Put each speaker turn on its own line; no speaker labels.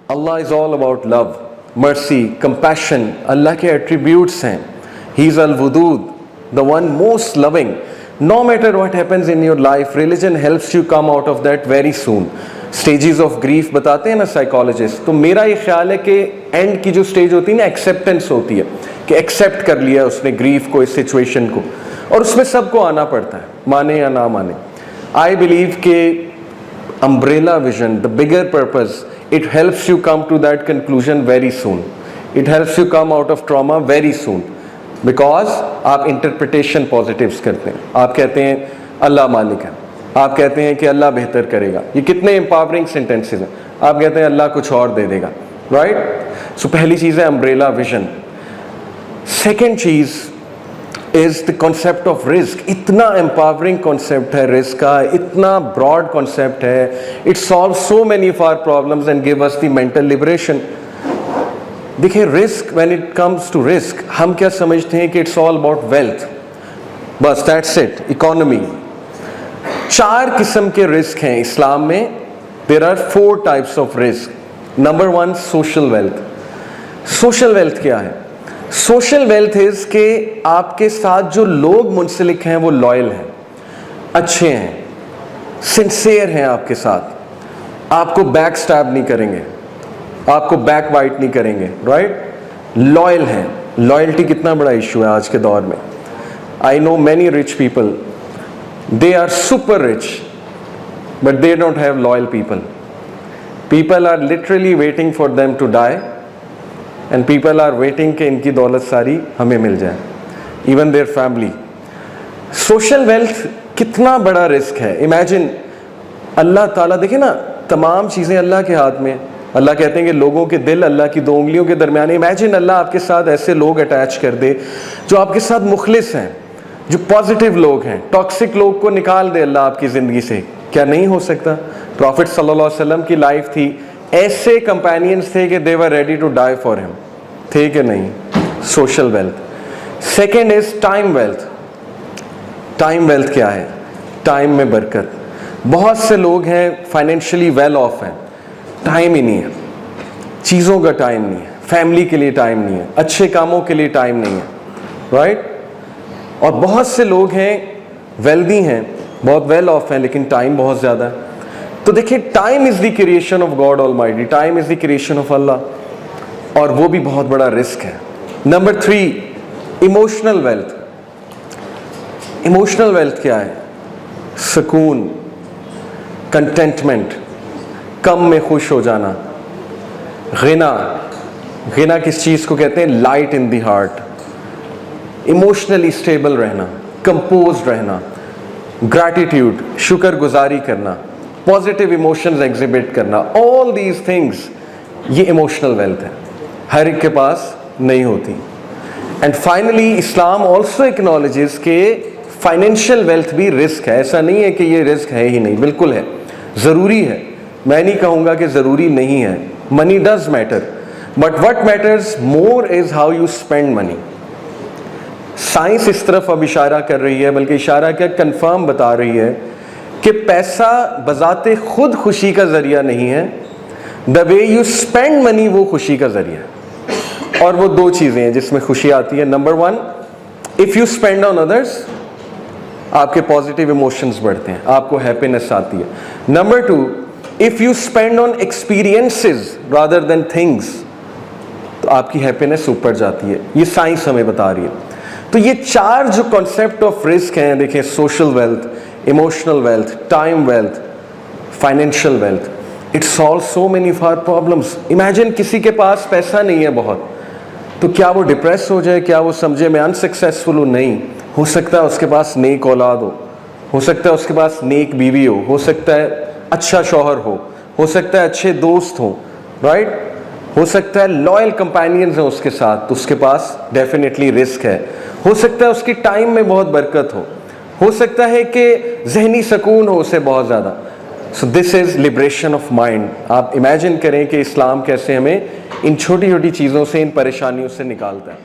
Allah is all about love, mercy, compassion. Allah ke attributes hain. He is al-wudud, the one most loving. No matter what happens in your life, religion helps you come out of that very soon. Stages of grief बताते हैं ना psychologist, तो मेरा ये ख्याल है कि and की जो स्टेज होती है ना, एक्सेप्टेंस होती है कि एक्सेप्ट कर लिया उसने ग्रीफ को, इस सिचुएशन को, और उसमें सबको आना पड़ता है, माने या ना माने. आई बिलीव कि umbrella vision, the bigger purpose, it helps you come to that conclusion very soon. It helps you come out of trauma very soon. Because आप interpretation positives करते हैं. आप कहते हैं अल्लाह मालिक है, आप कहते हैं कि अल्लाह बेहतर करेगा. ये कितने empowering sentences हैं. आप कहते हैं अल्लाह कुछ और दे देगा. Right? So पहली चीज़ है umbrella vision. Second cheese is the concept of risk. इतना empowering concept है risk का, इतना broad concept है. It solves so many of our problems and give us the mental liberation. देखिए risk, when it comes to risk, हम क्या समझते हैं कि it's all about wealth. बस that's it, economy. 4 किस्म के risk हैं इस्लाम में. There are 4 types of risk. Number 1, social wealth. Social wealth क्या है? सोशल वेल्थ इज कि आपके साथ जो लोग मुंसलिक हैं वो लॉयल हैं, अच्छे हैं, सिंसियर हैं आपके साथ, आपको बैक स्टैब नहीं करेंगे, आपको बैक बाइट नहीं करेंगे, राइट? लॉयल हैं. लॉयल्टी कितना बड़ा इशू है आज के दौर में. I know many rich people, they are super rich but they don't have loyal people. People are literally waiting for them to die and people are waiting कि इनकी दौलत सारी हमें मिल जाए, even their family. Social wealth कितना बड़ा risk है. Imagine अल्लाह ताला, देखिए ना, तमाम चीज़ें अल्लाह के हाथ में. अल्लाह कहते हैं कि लोगों के दिल अल्लाह की 2 उंगलियों के दरमियान. इमेजिन अल्लाह आपके साथ ऐसे लोग अटैच कर दे जो आपके साथ मुखलिस हैं, जो पॉजिटिव लोग हैं. टॉक्सिक लोग को निकाल दे अल्लाह आपकी ज़िंदगी से. क्या नहीं हो सकता? प्रॉफिट सल्लल्लाहु अलैहि वसल्लम की लाइफ थी, ऐसे कंपेनियंस थे कि they were ready to die for him. थे कि नहीं? Social wealth. Second is time wealth. Time wealth क्या है? टाइम में बरकत. बहुत से लोग हैं फाइनेंशियली वेल ऑफ हैं, टाइम ही नहीं है, चीज़ों का टाइम नहीं है, फैमिली के लिए टाइम नहीं है, अच्छे कामों के लिए टाइम नहीं है, राइट? और बहुत से लोग हैं वेल्दी हैं, बहुत वेल ऑफ हैं, लेकिन टाइम बहुत ज़्यादा है. तो देखिए, time is the creation of God almighty. Time is the creation of Allah, और वो भी बहुत बड़ा रिस्क है. Number 3, emotional wealth. Emotional wealth क्या है? सुकून, कंटेंटमेंट, कम में खुश हो जाना. गिना. गिना किस चीज़ को कहते हैं? Light in the heart. Emotionally stable रहना, कंपोज्ड रहना, ग्रैटिट्यूड, शुक्रगुजारी करना, पॉजिटिव इमोशंस एग्जिबिट करना. ऑल दीज थिंग्स, ये इमोशनल वेल्थ है, हर एक के पास नहीं होती. And finally Islam also acknowledges के फाइनेंशियल वेल्थ भी रिस्क है. ऐसा नहीं है कि ये रिस्क है ही नहीं, बिल्कुल है, ज़रूरी है. मैं नहीं कहूँगा कि ज़रूरी नहीं है. Money does matter, but what matters more is how you spend money. Science इस तरफ अब इशारा कर रही है, बल्कि इशारा क्या, कंफर्म बता रही है कि पैसा बजाते खुद खुशी का ज़रिया नहीं है. The way you spend money वो खुशी का ज़रिया है. और वो 2 चीज़ें हैं जिसमें खुशी आती है. Number 1, if you spend on others, आपके पॉजिटिव इमोशंस बढ़ते हैं, आपको हैप्पीनेस आती है. Number 2, if you spend on experiences rather than things, तो आपकी हैप्पीनेस ऊपर जाती है. ये साइंस हमें बता रही है. तो ये 4 जो कॉन्सेप्ट ऑफ रिस्क हैं, देखिए, social wealth, emotional wealth, time wealth, financial wealth, it solve so many of our problems. Imagine किसी के पास पैसा नहीं है बहुत, तो क्या वो डिप्रेस हो जाए? क्या वो समझे मैं अनसक्सेसफुल हूँ? नहीं. हो सकता है उसके पास नेक औलाद हो सकता है उसके पास नेक बीवी हो सकता है अच्छा शौहर हो सकता है अच्छे दोस्त हो, राइट? हो सकता है लॉयल कंपेनियंस हैं उसके साथ, तो उसके पास डेफिनेटली रिस्क है. हो सकता है उसकी टाइम में बहुत बरकत हो सकता है कि जहनी सुकून हो उसे बहुत ज़्यादा. So this is liberation of mind. आप इमेजिन करें कि इस्लाम कैसे हमें इन छोटी छोटी चीज़ों से, इन परेशानियों से निकालता है.